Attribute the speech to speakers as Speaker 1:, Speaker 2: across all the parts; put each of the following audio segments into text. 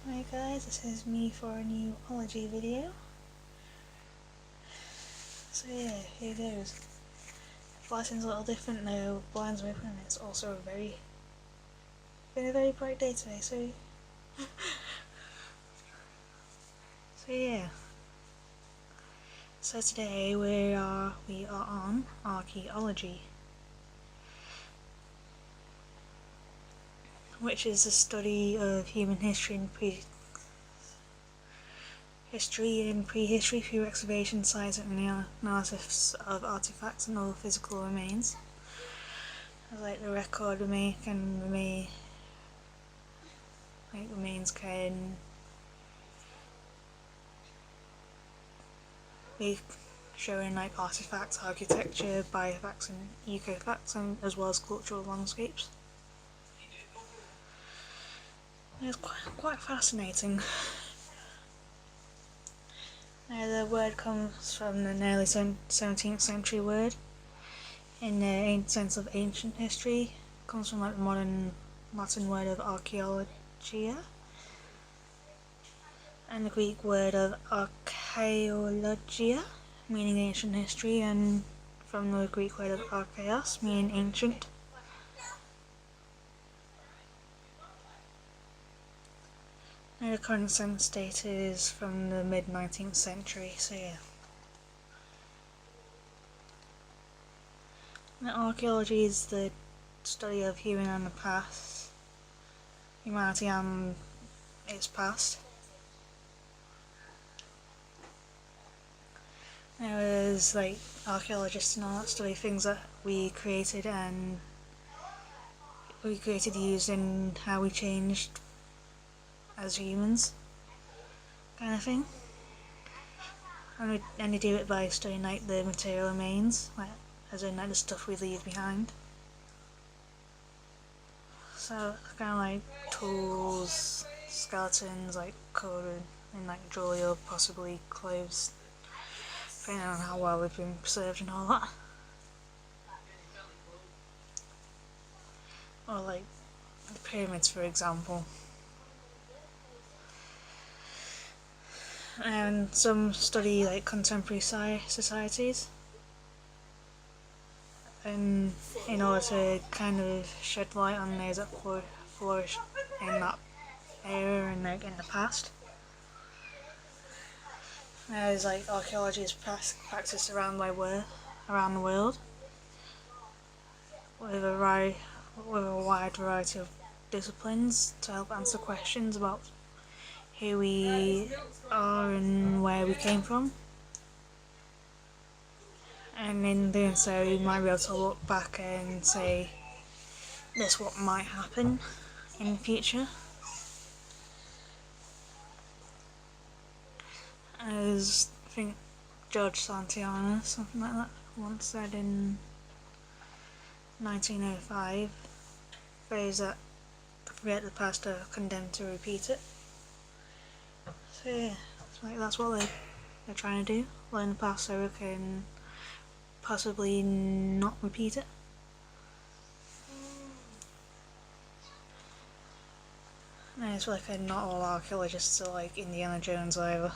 Speaker 1: Hi guys, this is me for a new Archaeology video. So yeah, here goes. The lighting's a little different now, blinds are open and it's also been a very bright day today, so yeah. So today we are on archaeology, which is the study of human history and prehistory through excavation, science and analysis of artifacts and other physical remains. Like the record remains can be showing like artifacts, architecture, biofacts and ecofacts, as well as cultural landscapes. It's quite fascinating. Now the word comes from an early 17th century word in the sense of ancient history. It comes from like the modern Latin word of archaeologia and the Greek word of archaeologia, meaning ancient history, and from the Greek word of archaeos, meaning ancient. Now the current census data is from the mid-19th century, so yeah. Now, archaeology is the study of humanity and its past. Now there's like archaeologists and all that study things that we created used in how we changed as humans, kind of thing. And they do it by studying like the material remains, like as in like the stuff we leave behind. So kind of like tools, skeletons, like coated in like jewelry or possibly clothes, depending on how well they've been preserved and all that. Or like the pyramids, for example. And some study like contemporary societies, and in order to kind of shed light on those that flourished in that era and like in the past. There's like archaeology is practiced around the world with a wide variety of disciplines to help answer questions about who we are and where we came from. And in doing so, you might be able to look back and say, this is what might happen in the future. As I think George Santayana, something like that, once said in 1905, those that forget the past are condemned to repeat it. So yeah, that's what they're trying to do, learn the past so we can possibly not repeat it. And it's like not all archaeologists are like Indiana Jones either.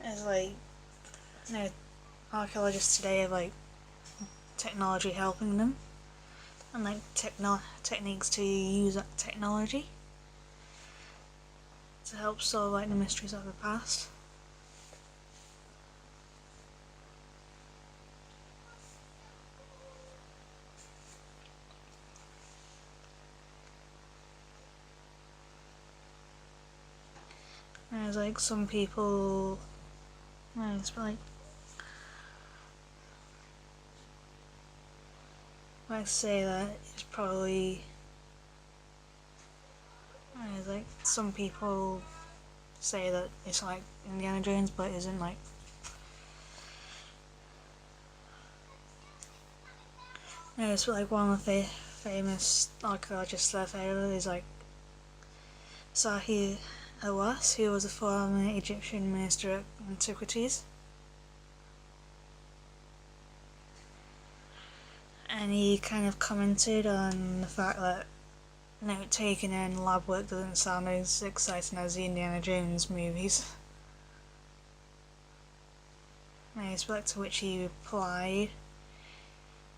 Speaker 1: It's like, archaeologists today have like technology helping them, and like techniques to use that technology to help solve like the mysteries of the past. And there's like some people, it's like say that it's probably, like some people say that it's like Indiana Jones, but it isn't. Like it's like one of the famous archaeologists left there is like Sahi Awas, who was a former Egyptian minister of antiquities. and he kind of commented on the fact that note-taking and lab work doesn't sound as exciting as the Indiana Jones movies. I expect to which he replied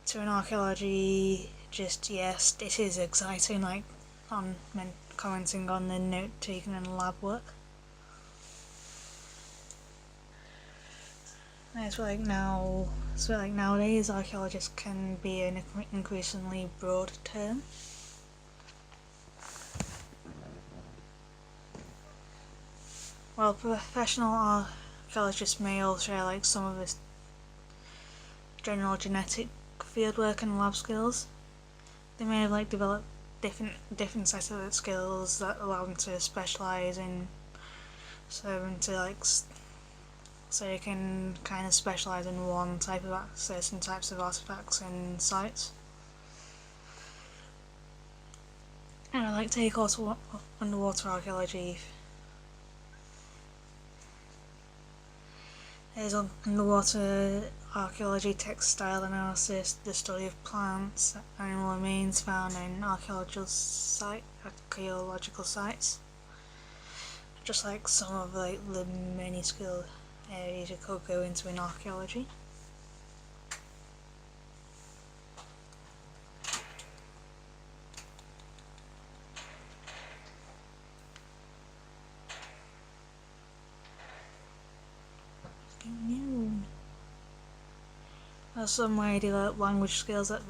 Speaker 1: to an archaeology, just yes, it is exciting, like on commenting on the note-taking and lab work. I feel like nowadays archaeologist can be an increasingly broad term. While professional archaeologists may all share like some of this general genetic fieldwork and lab skills, they may have like developed different sets of skills that allow them to specialize in so you can kind of specialize in one type of certain types of artifacts and sites. And I like take also underwater archaeology. There's underwater archaeology, textile analysis, the study of plants, animal remains found in archaeological sites. Just like some of like the many skill areas you could go into in archaeology. There's some way to develop language skills that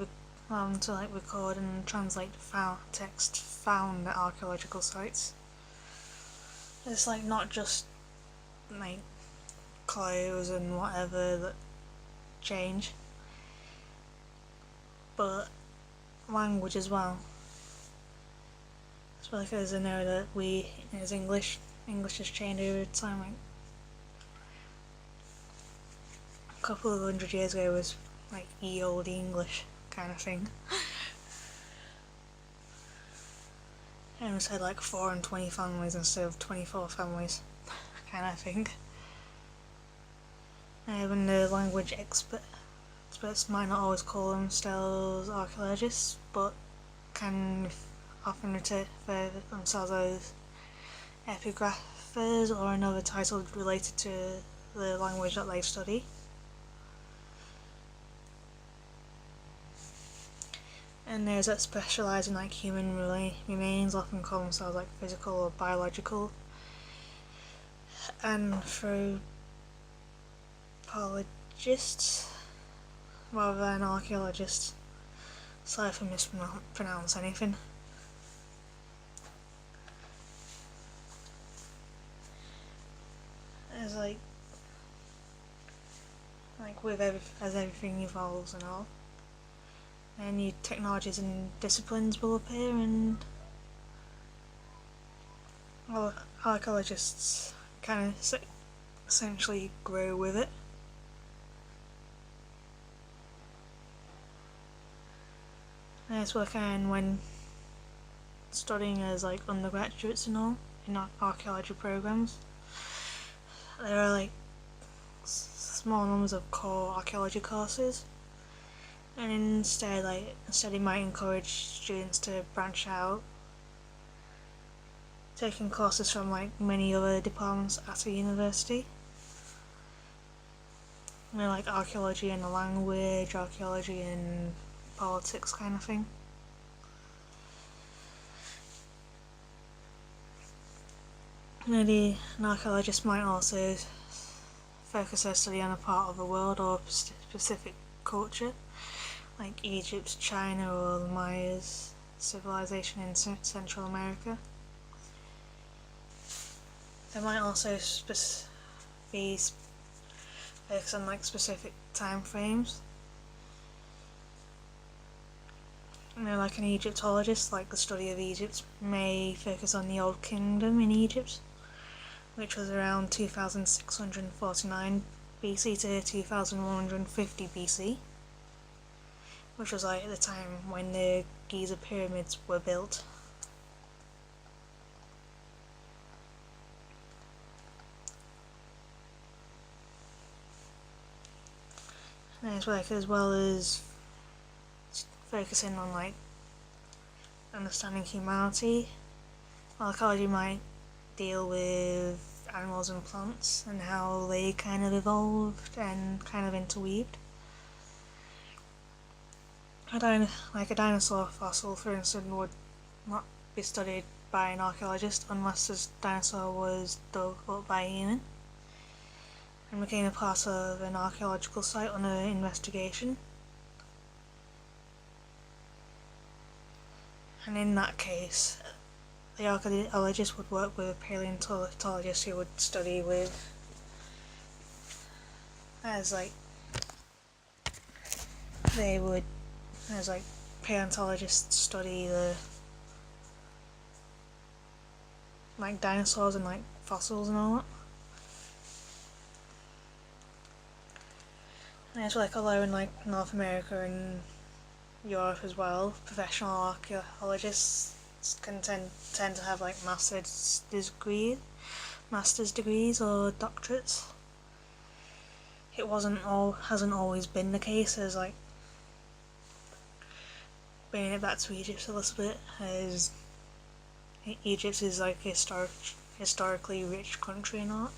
Speaker 1: allow them to like record and translate text found at archaeological sites. It's like not just like clothes and whatever that change, but language as well. Especially because I know that as English has changed over time. Like a couple of 100 years ago was like ye olde English kind of thing. And we said like 4 and 20 families instead of 24 families kind of thing. Even the language experts might not always call themselves archaeologists, but can often refer themselves as epigraphers or another title related to the language that they study. And those that specialise in like human remains often call themselves like physical or biological anthropologists rather than archaeologists. Sorry if I mispronounce anything. It's like with as everything evolves and all, and new technologies and disciplines will appear, and archaeologists kind of essentially grow with it. And it's working when studying as like undergraduates and all in archaeology programs. There are like small numbers of core archaeology courses, and instead it might encourage students to branch out, taking courses from like many other departments at a university. Like archaeology and the language, archaeology and politics kind of thing. Maybe an archaeologist might also focus their study on a part of the world or a specific culture, like Egypt, China, or the Mayas civilization in Central America. They might also be focused on like specific time frames. Like an Egyptologist, like the study of Egypt may focus on the Old Kingdom in Egypt, which was around 2649 BC to 2150 BC, which was like at the time when the Giza pyramids were built. And it's like as well as focusing on like understanding humanity, while archaeology might deal with animals and plants and how they kind of evolved and kind of interweaved. Like a dinosaur fossil, for instance, would not be studied by an archaeologist unless this dinosaur was dug up by a human and became a part of an archaeological site under investigation. And in that case, the archaeologist would work with a paleontologist who would study with, as paleontologists study the like dinosaurs and like fossils and all that. And it's like although in like North America and Europe as well, professional archaeologists can tend to have like master's degrees or doctorates. It hasn't always been the case, as like bringing it back to Egypt a little bit, as Egypt is like a historically rich country and all.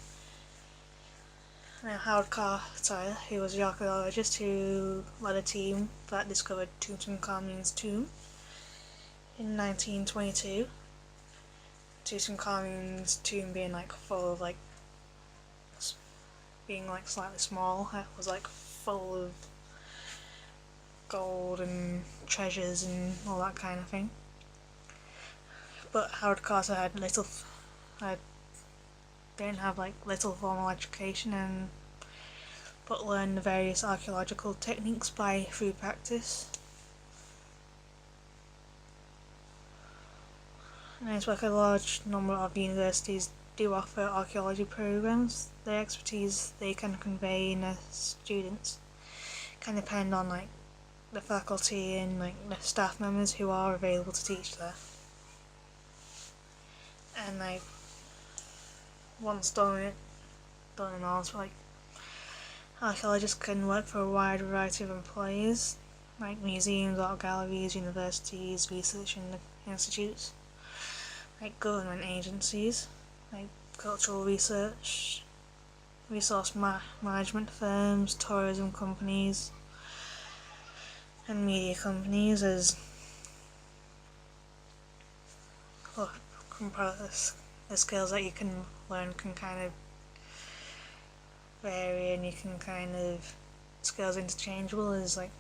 Speaker 1: Now Howard Carter, who was the archaeologist who led a team that discovered Tutankhamun's tomb in 1922. Tutankhamun's tomb being like full of like being like slightly small, it was like full of gold and treasures and all that kind of thing. But Howard Carter didn't have like little formal education but learned the various archaeological techniques through practice. And it's like a large number of universities do offer archaeology programs. The expertise they can convey in their students can depend on like the faculty and like the staff members who are available to teach there. And like once done and all, so like archaeologists can work for a wide variety of employers, like museums, art galleries, universities, research institutes, like government agencies, like cultural research, resource management firms, tourism companies, and media companies, as well. The skills that you can learn can kind of vary, and you can kind of skills interchangeable is like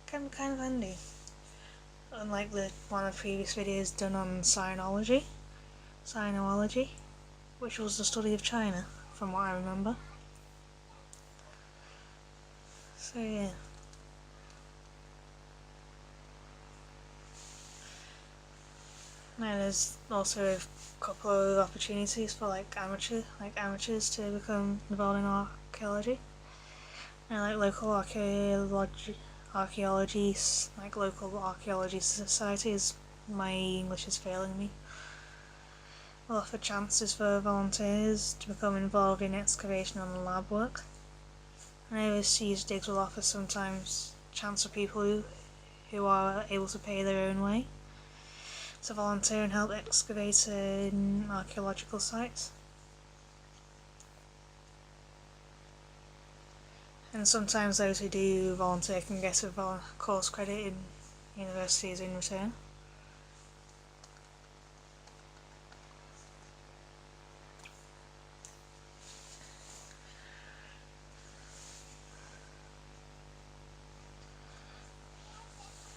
Speaker 1: can be kind of handy. Unlike one of the previous videos done on Sinology, which was the study of China, from what I remember. So yeah. Now there's also a couple of opportunities for amateurs to become involved in archaeology. And like local archaeology, like local archaeology societies, my English is failing me, will offer chances for volunteers to become involved in excavation and lab work. And overseas digs will offer sometimes chance for people who are able to pay their own way to volunteer and help excavate in archaeological sites. And sometimes those who do volunteer can get a course credit in universities in return.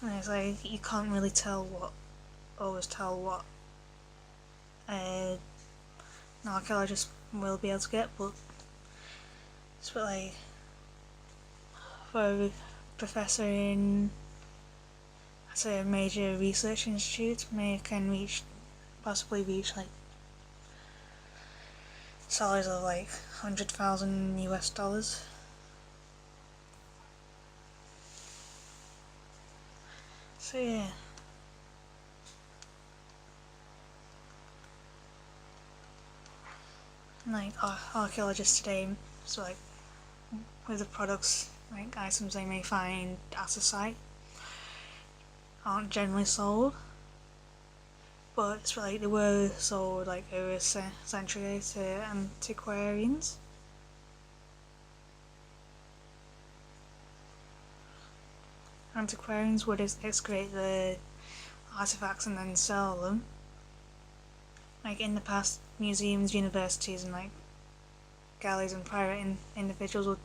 Speaker 1: And it's like you can't really always tell what an archaeologist will be able to get, but it's like for a professor at a major research institute can possibly reach like salaries of like $100,000 US. So yeah. Like archaeologists today, so like with the products, like items they may find at a site, aren't generally sold, but it's like they were sold like over a century to antiquarians. Antiquarians would excavate the artifacts and then sell them. Like in the past, museums, universities, and like galleries and private individuals would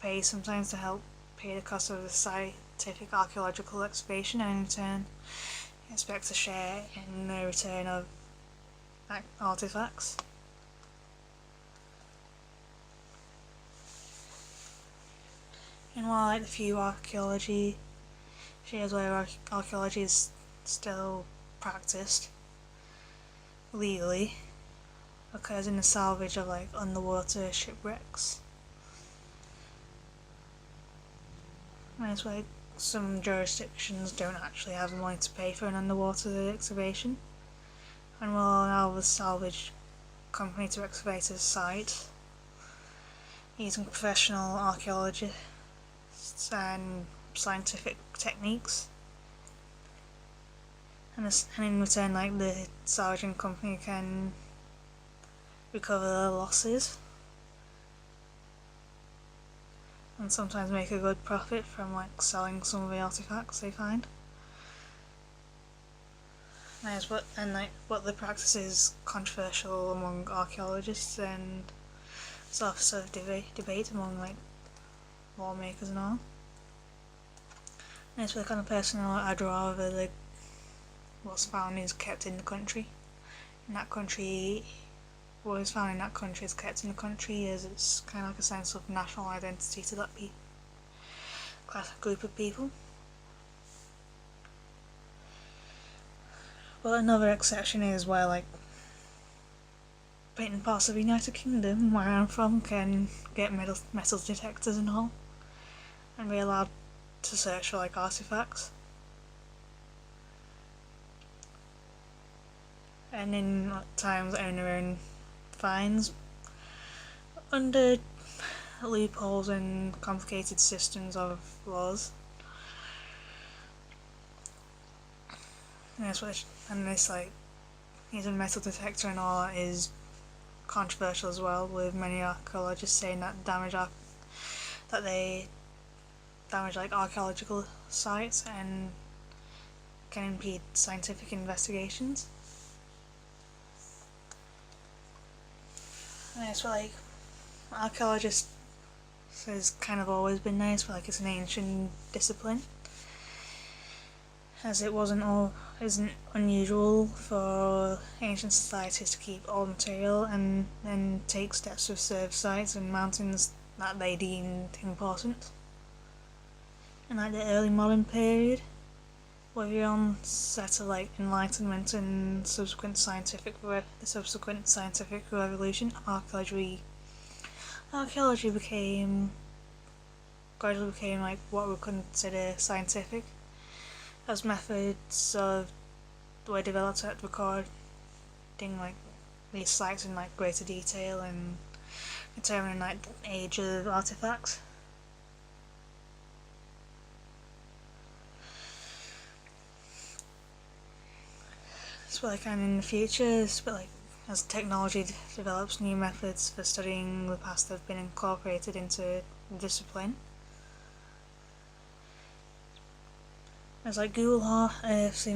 Speaker 1: pay sometimes to help pay the cost of the scientific archaeological excavation, and in return expect a share in the return of artifacts. And while like the few archaeology shares where archaeology is still practiced legally, occurs in the salvage of like underwater shipwrecks. And it's like some jurisdictions don't actually have the money to pay for an underwater excavation, and will allow the salvage company to excavate a site using professional archaeologists and scientific techniques. And in return, like the salvaging company can recover their losses and sometimes make a good profit from like selling some of the artifacts they find. But the practice is controversial among archaeologists and source of debate among like lawmakers and all. And it's for the kind of person I'd rather like what's found is kept in the country. In that country, what is found in that country is kept in the country, as it's kind of like a sense of national identity to that group of people. But another exception is where like in parts of the United Kingdom, where I'm from, can get metal detectors and all, and be allowed to search for like artifacts. And in times own their own fines under loopholes and complicated systems of laws. And this like using a metal detector and all that is controversial as well, with many archaeologists saying that they damage like archaeological sites and can impede scientific investigations. And it's like archaeologists has kind of always been nice, but like it's an ancient discipline, as it isn't unusual for ancient societies to keep old material and then take steps to preserve sites and mountains that they deemed important. In like the early modern period, with the onset of like Enlightenment and the subsequent scientific revolution, archaeology gradually became like what we consider scientific, as methods were developed at recording like these sites in like greater detail and determining like the age of artifacts. So like, and in the future, as technology develops, new methods for studying the past have been incorporated into the discipline. As like Google Earth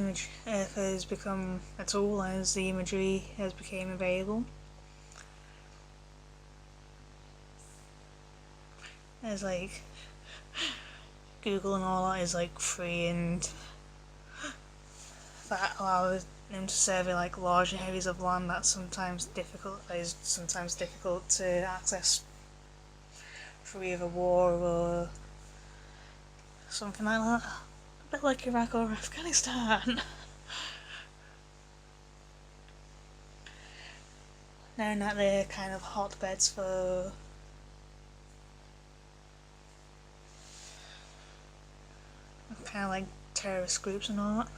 Speaker 1: has become a tool as the imagery has become available. As like Google and all that is like free, and that allows them to survey like large areas of land that's sometimes difficult to access through either war or something like that. A bit like Iraq or Afghanistan. Knowing that they're kind of hotbeds for kind of like terrorist groups and all that.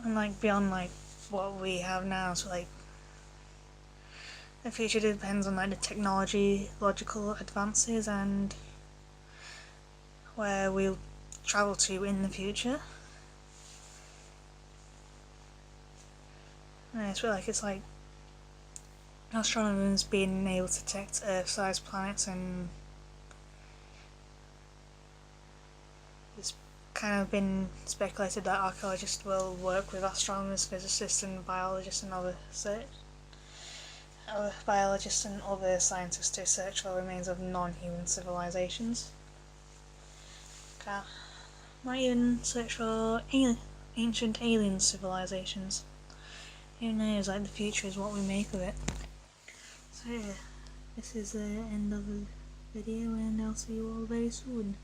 Speaker 1: And like beyond like what we have now, so like the future depends on like the technological advances and where we'll travel to in the future. And I feel like it's like astronomers being able to detect Earth-sized planets, and it's kind of been speculated that archaeologists will work with astronomers, physicists and biologists and other biologists and other scientists to search for remains of non-human civilizations. Might even search for ancient alien civilizations. Who knows, like the future is what we make of it. So yeah, this is the end of the video, and I'll see you all very soon.